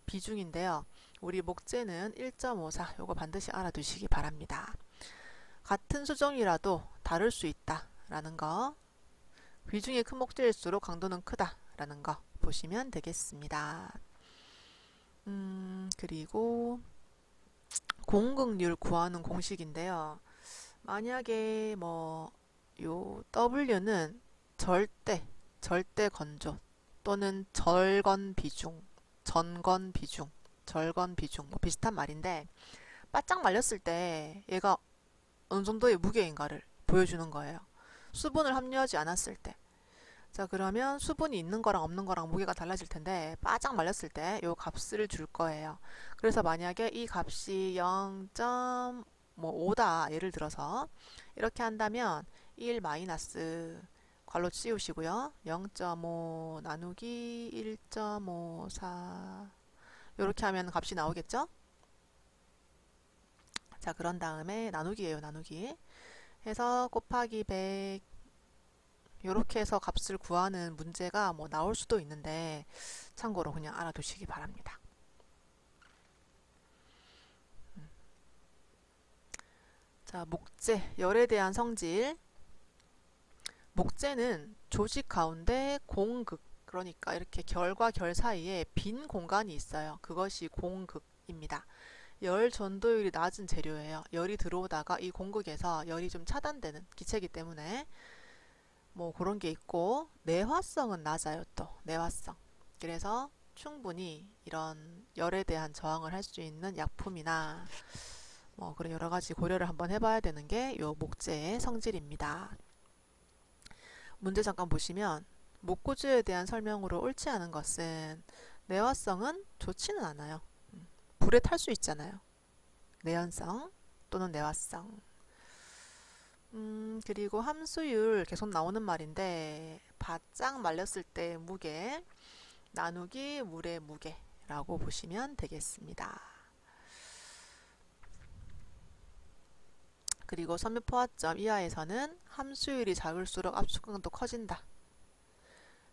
비중인데요. 우리 목재는 1.54, 요거 반드시 알아두시기 바랍니다. 같은 수종이라도 다를 수 있다라는 거, 비중이 큰 목재일수록 강도는 크다라는 거 보시면 되겠습니다. 그리고 공극률 구하는 공식인데요. 만약에 뭐 요 W는 절대 건조 또는 절건 비중, 전건 비중, 절건 비중 뭐 비슷한 말인데 바짝 말렸을 때 얘가 어느 정도의 무게인가를 보여주는 거예요. 수분을 함유하지 않았을 때. 자, 그러면 수분이 있는 거랑 없는 거랑 무게가 달라질 텐데 바짝 말렸을 때 요 값을 줄 거예요. 그래서 만약에 이 값이 0.5다 예를 들어서 이렇게 한다면 1 마이너스 괄호 씌우시고요. 0.5 나누기 1.54 이렇게 하면 값이 나오겠죠? 자, 그런 다음에 나누기예요. 나누기 해서 곱하기 100 이렇게 해서 값을 구하는 문제가 뭐 나올 수도 있는데 참고로 그냥 알아두시기 바랍니다. 자, 목재, 열에 대한 성질. 목재는 조직 가운데 공극, 그러니까 이렇게 결과 결 사이에 빈 공간이 있어요. 그것이 공극입니다. 열 전도율이 낮은 재료예요. 열이 들어오다가 이 공극에서 열이 좀 차단되는 기체이기 때문에 뭐 그런 게 있고, 내화성은 낮아요. 또 내화성. 그래서 충분히 이런 열에 대한 저항을 할 수 있는 약품이나 뭐 그런 여러 가지 고려를 한번 해봐야 되는 게 요 목재의 성질입니다. 문제 잠깐 보시면 목구조에 대한 설명으로 옳지 않은 것은 내화성은 좋지는 않아요. 불에 탈 수 있잖아요. 내연성 또는 내화성. 그리고 함수율 계속 나오는 말인데 바짝 말렸을 때 무게 나누기 물의 무게라고 보시면 되겠습니다. 그리고 섬유포화점 이하에서는 함수율이 작을수록 압축강도 커진다.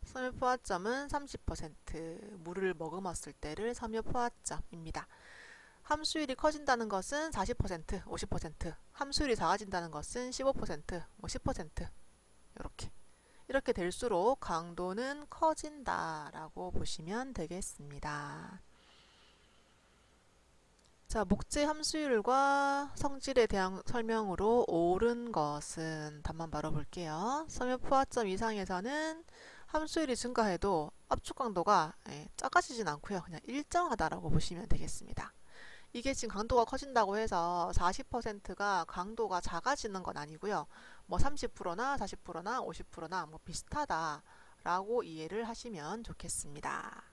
섬유포화점은 30%, 물을 머금었을 때를 섬유포화점입니다. 함수율이 커진다는 것은 40%, 50%, 함수율이 작아진다는 것은 15%, 뭐 10%, 이렇게 될수록 강도는 커진다라고 보시면 되겠습니다. 자, 목재 함수율과 성질에 대한 설명으로 옳은 것은 답만 바로 볼게요. 섬유포화점 이상에서는 함수율이 증가해도 압축 강도가 작아지진 않고요. 그냥 일정하다라고 보시면 되겠습니다. 이게 지금 강도가 커진다고 해서 40%가 강도가 작아지는 건 아니고요. 뭐 30%나 40%나 50%나 뭐 비슷하다라고 라고 이해를 하시면 좋겠습니다.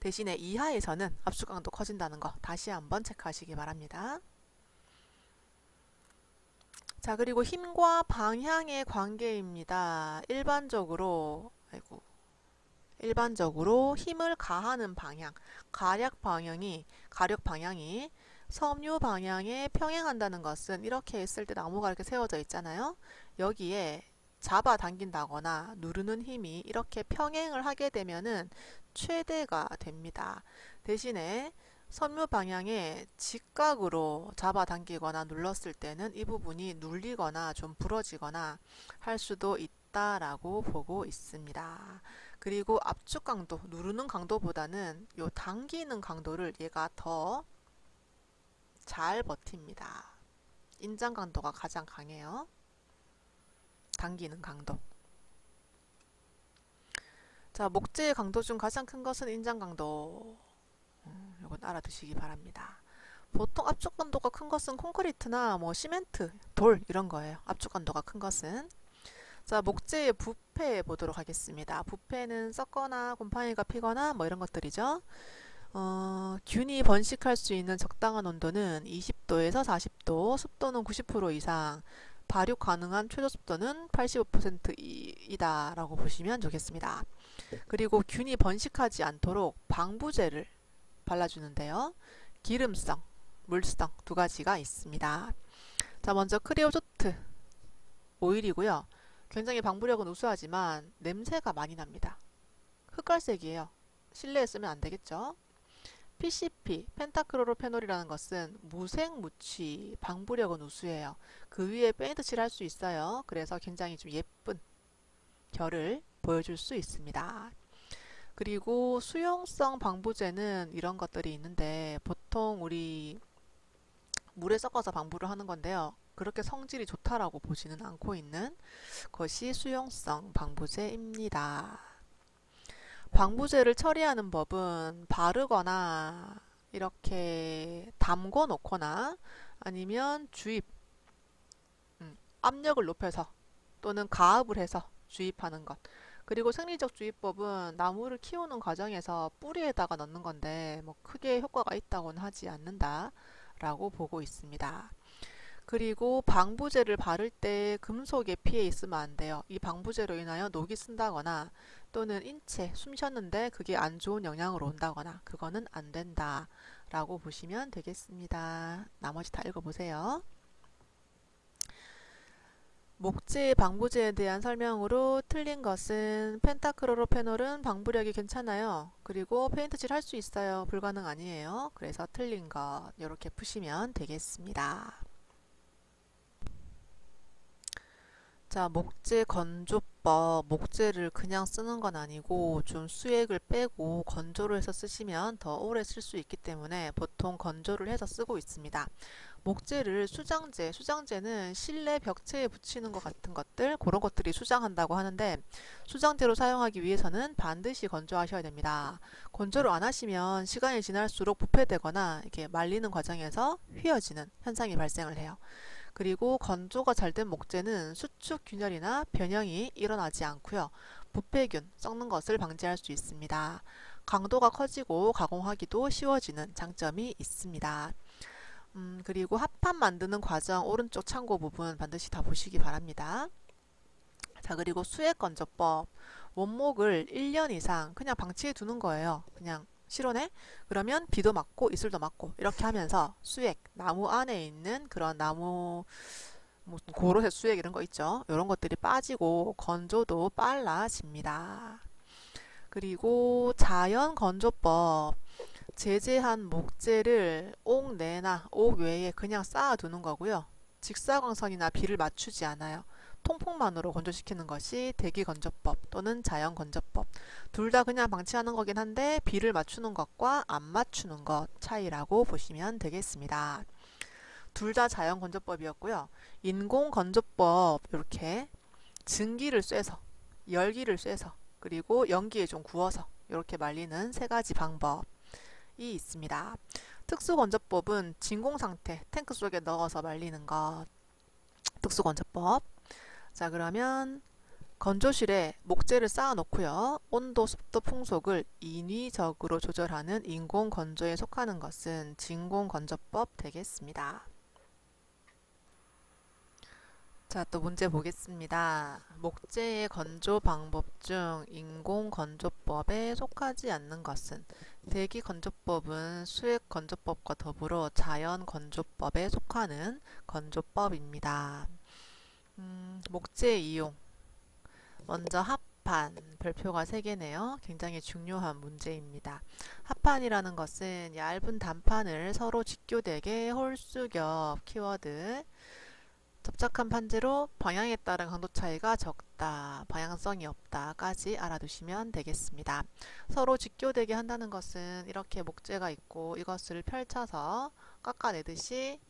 대신에 이하에서는 압축 강도 커진다는 거 다시 한번 체크하시기 바랍니다. 자, 그리고 힘과 방향의 관계입니다. 일반적으로 힘을 가하는 방향, 가력 방향이 섬유 방향에 평행한다는 것은 이렇게 했을 때 나무가 이렇게 세워져 있잖아요. 여기에 잡아당긴다거나 누르는 힘이 이렇게 평행을 하게 되면은 최대가 됩니다. 대신에 섬유 방향에 직각으로 잡아당기거나 눌렀을 때는 이 부분이 눌리거나 좀 부러지거나 할 수도 있다라고 보고 있습니다. 그리고 압축 강도, 누르는 강도보다는 요 당기는 강도를 얘가 더 잘 버팁니다. 인장 강도가 가장 강해요. 당기는 강도. 자, 목재의 강도 중 가장 큰 것은 인장 강도. 이건 알아두시기 바랍니다. 보통 압축 강도가 큰 것은 콘크리트나 뭐 시멘트, 돌 이런 거예요. 압축 강도가 큰 것은. 자, 목재의 부패 보도록 하겠습니다. 부패는 썩거나 곰팡이가 피거나 뭐 이런 것들이죠. 균이 번식할 수 있는 적당한 온도는 20도에서 40도, 습도는 90% 이상, 발육 가능한 최저 습도는 85%이다 라고 보시면 좋겠습니다. 그리고 균이 번식하지 않도록 방부제를 발라주는데요. 기름성, 물성 두 가지가 있습니다. 자, 먼저 크레오조트 오일이고요. 굉장히 방부력은 우수하지만 냄새가 많이 납니다. 흑갈색이에요. 실내에 쓰면 안 되겠죠. PCP, 펜타크로로페놀이라는 것은 무색무취, 방부력은 우수해요. 그 위에 페인트 칠할 수 있어요. 그래서 굉장히 좀 예쁜 결을 보여줄 수 있습니다. 그리고 수용성 방부제는 이런 것들이 있는데 보통 우리 물에 섞어서 방부를 하는 건데요. 그렇게 성질이 좋다라고 보지는 않고 있는 것이 수용성 방부제입니다. 방부제를 처리하는 법은 바르거나 이렇게 담궈 놓거나 아니면 주입, 압력을 높여서 또는 가압을 해서 주입하는 것. 그리고 생리적 주입법은 나무를 키우는 과정에서 뿌리에다가 넣는 건데 뭐 크게 효과가 있다고는 하지 않는다 라고 보고 있습니다. 그리고 방부제를 바를 때 금속에 피해 있으면 안 돼요. 이 방부제로 인하여 녹이 쓴다거나 또는 인체, 숨 쉬었는데 그게 안 좋은 영향으로 온다거나 그거는 안 된다 라고 보시면 되겠습니다. 나머지 다 읽어보세요. 목재 방부제에 대한 설명으로 틀린 것은 펜타크로로페놀은 방부력이 괜찮아요. 그리고 페인트 칠 할 수 있어요. 불가능 아니에요. 그래서 틀린 것 이렇게 푸시면 되겠습니다. 자, 목재 건조법. 목재를 그냥 쓰는 건 아니고 좀 수액을 빼고 건조를 해서 쓰시면 더 오래 쓸 수 있기 때문에 보통 건조를 해서 쓰고 있습니다. 목재를 수장제는 실내 벽체에 붙이는 것 같은 것들, 그런 것들이 수장한다고 하는데 수장제로 사용하기 위해서는 반드시 건조하셔야 됩니다. 건조를 안 하시면 시간이 지날수록 부패되거나 이렇게 말리는 과정에서 휘어지는 현상이 발생을 해요. 그리고 건조가 잘 된 목재는 수축 균열이나 변형이 일어나지 않고요. 부패균, 썩는 것을 방지할 수 있습니다. 강도가 커지고 가공하기도 쉬워지는 장점이 있습니다. 그리고 합판 만드는 과정 오른쪽 참고 부분 반드시 다 보시기 바랍니다. 자, 그리고 수액 건조법. 원목을 1년 이상 그냥 방치해 두는 거예요. 그냥 실온에. 그러면 비도 맞고 이슬도 맞고 이렇게 하면서 수액, 나무 안에 있는 그런 나무 무슨 고로쇠 수액 이런 거 있죠. 이런 것들이 빠지고 건조도 빨라집니다. 그리고 자연 건조법. 제재한 목재를 옥 내나 옥 외에 그냥 쌓아두는 거고요. 직사광선이나 비를 맞추지 않아요. 통풍만으로 건조시키는 것이 대기건조법 또는 자연건조법. 둘 다 그냥 방치하는 거긴 한데 비를 맞추는 것과 안 맞추는 것 차이라고 보시면 되겠습니다. 둘 다 자연건조법이었고요. 인공건조법 이렇게 증기를 쐬서 열기를 쐬서 그리고 연기에 좀 구워서 이렇게 말리는 세 가지 방법이 있습니다. 특수건조법은 진공상태 탱크 속에 넣어서 말리는 것 특수건조법. 자, 그러면 건조실에 목재를 쌓아 놓고요. 온도, 습도, 풍속을 인위적으로 조절하는 인공 건조에 속하는 것은 진공 건조법 되겠습니다. 자, 또 문제 보겠습니다. 목재의 건조 방법 중 인공 건조법에 속하지 않는 것은 대기 건조법은 수액 건조법과 더불어 자연 건조법에 속하는 건조법입니다. 목재 이용. 먼저 합판, 별표가 3개네요. 굉장히 중요한 문제입니다. 합판이라는 것은 얇은 단판을 서로 직교되게 홀수겹 키워드 접착한 판재로 방향에 따른 강도 차이가 적다, 방향성이 없다까지 알아두시면 되겠습니다. 서로 직교되게 한다는 것은 이렇게 목재가 있고 이것을 펼쳐서 깎아내듯이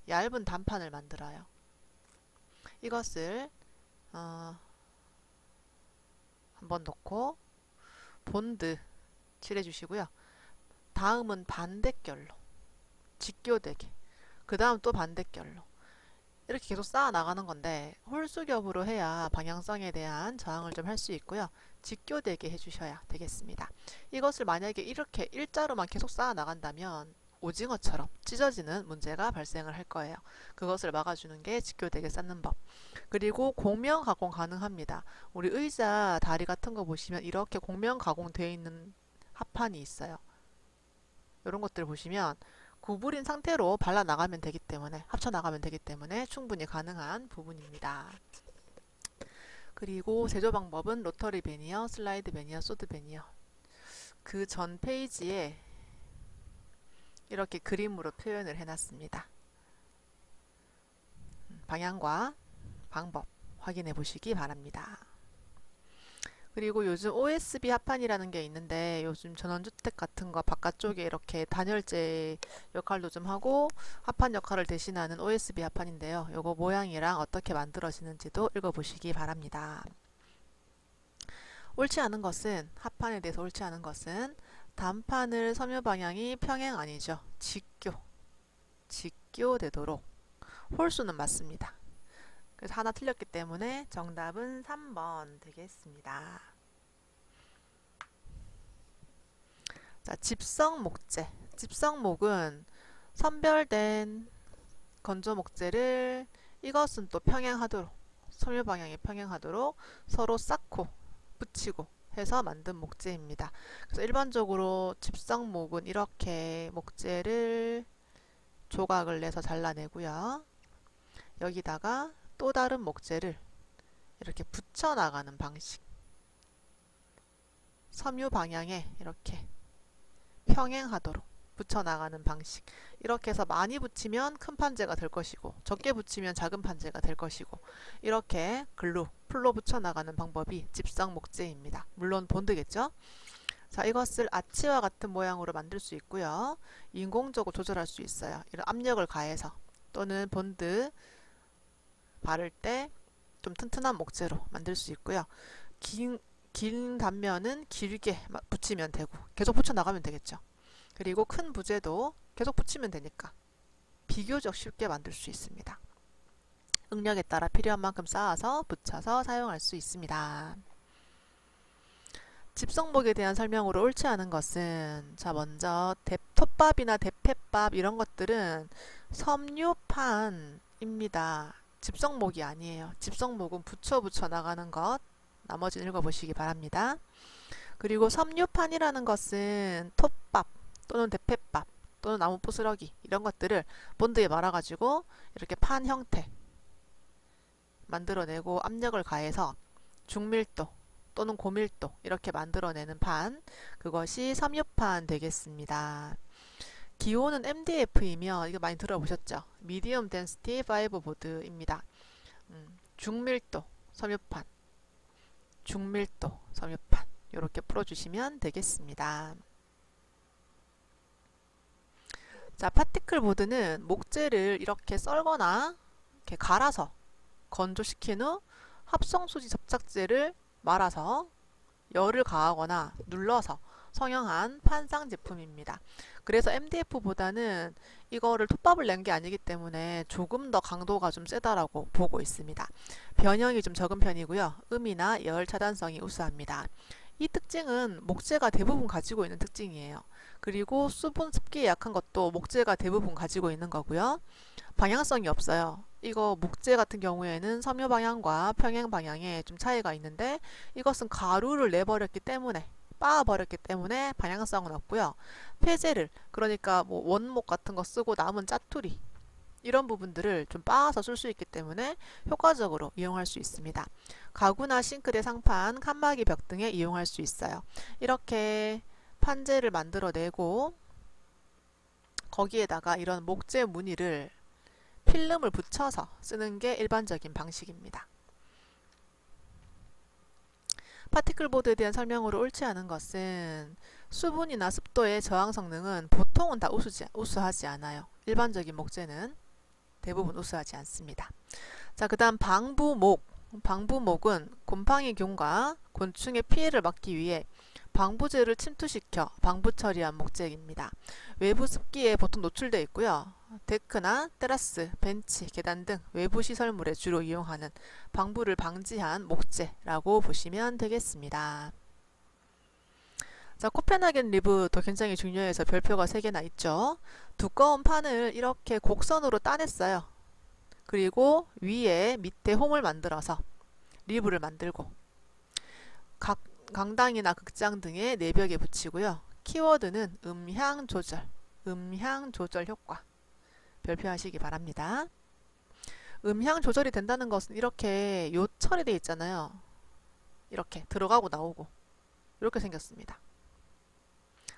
얇은 단판을 만들어요. 이것을 한번 놓고 본드 칠해 주시고요. 다음은 반대결로 직교되게, 그 다음 또 반대결로 이렇게 계속 쌓아 나가는 건데 홀수겹으로 해야 방향성에 대한 저항을 좀 할 수 있고요. 직교되게 해주셔야 되겠습니다. 이것을 만약에 이렇게 일자로만 계속 쌓아 나간다면 오징어처럼 찢어지는 문제가 발생을 할 거예요. 그것을 막아주는 게 직교되게 쌓는 법. 그리고 곡면 가공 가능합니다. 우리 의자 다리 같은 거 보시면 이렇게 곡면 가공되어 있는 합판이 있어요. 이런 것들 보시면 구부린 상태로 발라 나가면 되기 때문에, 합쳐 나가면 되기 때문에 충분히 가능한 부분입니다. 그리고 제조 방법은 로터리 베니어, 슬라이드 베니어, 소드 베니어. 그 전 페이지에 이렇게 그림으로 표현을 해놨습니다. 방향과 방법 확인해 보시기 바랍니다. 그리고 요즘 OSB 합판이라는 게 있는데 요즘 전원주택 같은 거 바깥쪽에 이렇게 단열재 역할도 좀 하고 합판 역할을 대신하는 OSB 합판인데요. 요거 모양이랑 어떻게 만들어지는지도 읽어보시기 바랍니다. 옳지 않은 것은, 합판에 대해서 옳지 않은 것은 단판을 섬유 방향이 평행 아니죠. 직교되도록. 홀수는 맞습니다. 그래서 하나 틀렸기 때문에 정답은 3번 되겠습니다. 자, 집성 목재. 집성목은 선별된 건조 목재를 이것은 또 평행하도록, 섬유 방향이 평행하도록 서로 쌓고 붙이고 해서 만든 목재입니다. 그래서 일반적으로 집성목은 이렇게 목재를 조각을 내서 잘라내고요. 여기다가 또 다른 목재를 이렇게 붙여 나가는 방식. 섬유 방향에 이렇게 평행하도록 붙여 나가는 방식. 이렇게 해서 많이 붙이면 큰 판재가 될 것이고 적게 붙이면 작은 판재가 될 것이고 이렇게 글루, 풀로 붙여 나가는 방법이 집성 목재입니다. 물론 본드겠죠? 자, 이것을 아치와 같은 모양으로 만들 수 있고요. 인공적으로 조절할 수 있어요. 이런 압력을 가해서 또는 본드 바를 때 좀 튼튼한 목재로 만들 수 있고요. 긴 단면은 길게 붙이면 되고 계속 붙여 나가면 되겠죠. 그리고 큰 부재도 계속 붙이면 되니까 비교적 쉽게 만들 수 있습니다. 응력에 따라 필요한 만큼 쌓아서 붙여서 사용할 수 있습니다. 집성목에 대한 설명으로 옳지 않은 것은, 자, 먼저 톱밥이나 대패밥 이런 것들은 섬유판입니다. 집성목이 아니에요. 집성목은 붙여 나가는 것. 나머지는 읽어보시기 바랍니다. 그리고 섬유판이라는 것은 톱밥 또는 대패밥 또는 나무 부스러기 이런 것들을 본드에 말아가지고 이렇게 판 형태 만들어내고 압력을 가해서 중밀도 또는 고밀도 이렇게 만들어내는 판, 그것이 섬유판 되겠습니다. 기호는 MDF이며 이거 많이 들어보셨죠? Medium Density Fiberboard입니다. 중밀도 섬유판, 중밀도 섬유판 이렇게 풀어주시면 되겠습니다. 자, 파티클 보드는 목재를 이렇게 썰거나 이렇게 갈아서 건조시킨 후 합성수지 접착제를 말아서 열을 가하거나 눌러서 성형한 판상 제품입니다. 그래서 MDF보다는 이거를 톱밥을 낸 게 아니기 때문에 조금 더 강도가 좀 세다라고 보고 있습니다. 변형이 좀 적은 편이고요. 음이나 열 차단성이 우수합니다. 이 특징은 목재가 대부분 가지고 있는 특징이에요. 그리고 수분 습기에 약한 것도 목재가 대부분 가지고 있는 거고요. 방향성이 없어요. 이거 목재 같은 경우에는 섬유 방향과 평행 방향에 좀 차이가 있는데 이것은 가루를 내버렸기 때문에 빻아버렸기 때문에 방향성은 없고요. 폐재를 그러니까 뭐 원목 같은 거 쓰고 남은 짜투리 이런 부분들을 좀 빻아서 쓸 수 있기 때문에 효과적으로 이용할 수 있습니다. 가구나 싱크대 상판, 칸막이 벽 등에 이용할 수 있어요. 이렇게 판재를 만들어내고 거기에다가 이런 목재 무늬를 필름을 붙여서 쓰는 게 일반적인 방식입니다. 파티클보드에 대한 설명으로 옳지 않은 것은 수분이나 습도의 저항 성능은 보통은 다 우수하지 않아요. 일반적인 목재는 대부분 우수하지 않습니다. 자, 그 다음 방부목. 방부목은 곰팡이균과 곤충의 피해를 막기 위해 방부제를 침투시켜 방부 처리한 목재입니다. 외부 습기에 보통 노출되어 있고요. 데크나 테라스, 벤치, 계단 등 외부 시설물에 주로 이용하는 방부를 방지한 목재라고 보시면 되겠습니다. 자, 코펜하겐 리브도 굉장히 중요해서 별표가 3개나 있죠. 두꺼운 판을 이렇게 곡선으로 따냈어요. 그리고 위에 밑에 홈을 만들어서 리브를 만들고 각 강당이나 극장 등의 내벽에 붙이고요. 키워드는 음향 조절 효과 별표하시기 바랍니다. 음향 조절이 된다는 것은 이렇게 요 처리되어 있잖아요. 이렇게 들어가고 나오고 이렇게 생겼습니다.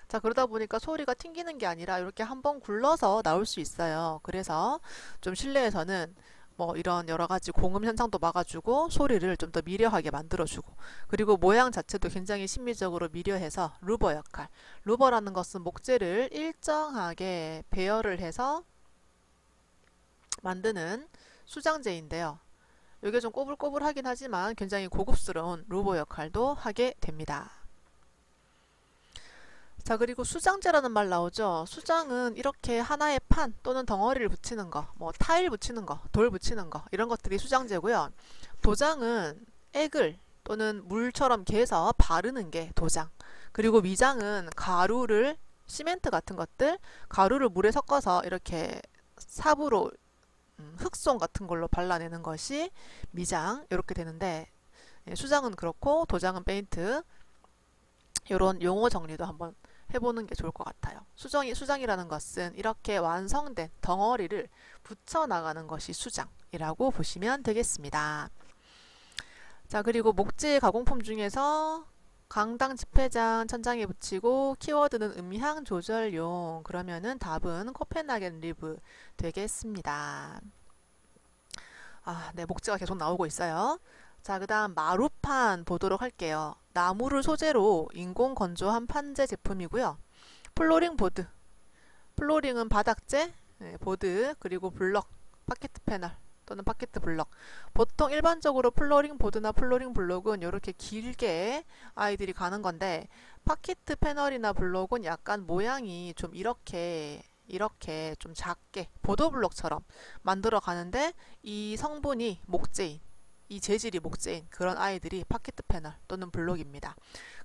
자, 그러다 보니까 소리가 튕기는 게 아니라 이렇게 한번 굴러서 나올 수 있어요. 그래서 좀 실내에서는 뭐 이런 여러 가지 공음 현상도 막아주고 소리를 좀 더 미려하게 만들어주고 그리고 모양 자체도 굉장히 심미적으로 미려해서 루버 역할. 루버라는 것은 목재를 일정하게 배열을 해서 만드는 수장재인데요. 이게 좀 꼬불꼬불하긴 하지만 굉장히 고급스러운 루버 역할도 하게 됩니다. 자, 그리고 수장재라는 말 나오죠. 수장은 이렇게 하나의 판 또는 덩어리를 붙이는 거, 뭐 타일 붙이는 거, 돌 붙이는 거 이런 것들이 수장재고요. 도장은 액을 또는 물처럼 개서 바르는 게 도장. 그리고 미장은 가루를 시멘트 같은 것들 가루를 물에 섞어서 이렇게 삽으로 흑송 같은 걸로 발라내는 것이 미장 이렇게 되는데 수장은 그렇고 도장은 페인트 이런 용어 정리도 한번 해보는 게 좋을 것 같아요. 수장이라는 것은 이렇게 완성된 덩어리를 붙여나가는 것이 수장이라고 보시면 되겠습니다. 자, 그리고 목재 가공품 중에서 강당 집회장 천장에 붙이고 키워드는 음향 조절용 그러면은 답은 코펜하겐 리브 되겠습니다. 네, 목재가 계속 나오고 있어요. 자, 그 다음 마루판 보도록 할게요. 나무를 소재로 인공 건조한 판재 제품이고요. 플로링 보드. 플로링은 바닥재, 보드, 그리고 블럭, 파케트 패널 또는 파케트 블럭. 보통 일반적으로 플로링 보드나 플로링 블록은 이렇게 길게 아이들이 가는 건데 파케트 패널이나 블록은 약간 모양이 좀 이렇게 좀 작게 보도블록처럼 만들어 가는데 이 성분이 목재인 이 재질이 목재인 그런 아이들이 파케트 패널 또는 블록입니다.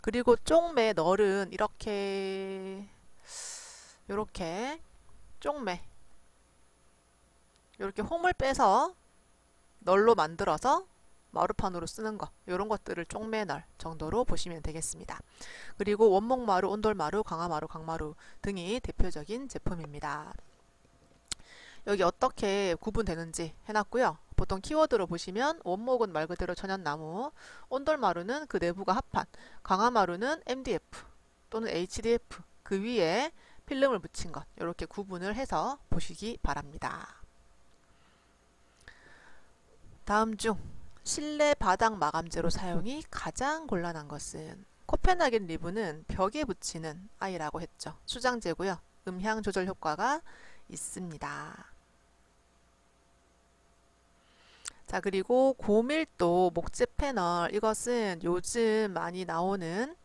그리고 쪽매 널은 이렇게 쪽매 이렇게 홈을 빼서 널로 만들어서 마루판으로 쓰는 거 이런 것들을 쪽매널 정도로 보시면 되겠습니다. 그리고 원목마루, 온돌마루, 강화마루, 강마루 등이 대표적인 제품입니다. 여기 어떻게 구분되는지 해놨고요. 보통 키워드로 보시면 원목은 말 그대로 천연나무, 온돌마루는 그 내부가 합판, 강화마루는 MDF 또는 HDF 그 위에 필름을 붙인 것 이렇게 구분을 해서 보시기 바랍니다. 다음 중 실내 바닥 마감재로 사용이 가장 곤란한 것은 코펜하겐 리브는 벽에 붙이는 아이라고 했죠. 수장재고요. 음향 조절 효과가 있습니다. 자, 그리고 고밀도 목재 패널 이것은 요즘 많이 나오는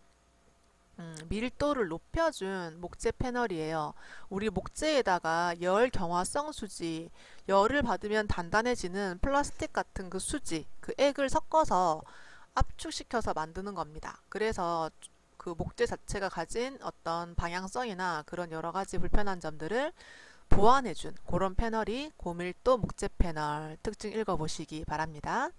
밀도를 높여준 목재 패널이에요. 우리 목재에다가 열 경화성 수지, 열을 받으면 단단해지는 플라스틱 같은 그 수지, 그 액을 섞어서 압축시켜서 만드는 겁니다. 그래서 그 목재 자체가 가진 어떤 방향성이나 그런 여러 가지 불편한 점들을 보완해준 그런 패널이 고밀도 목재 패널 특징 읽어보시기 바랍니다.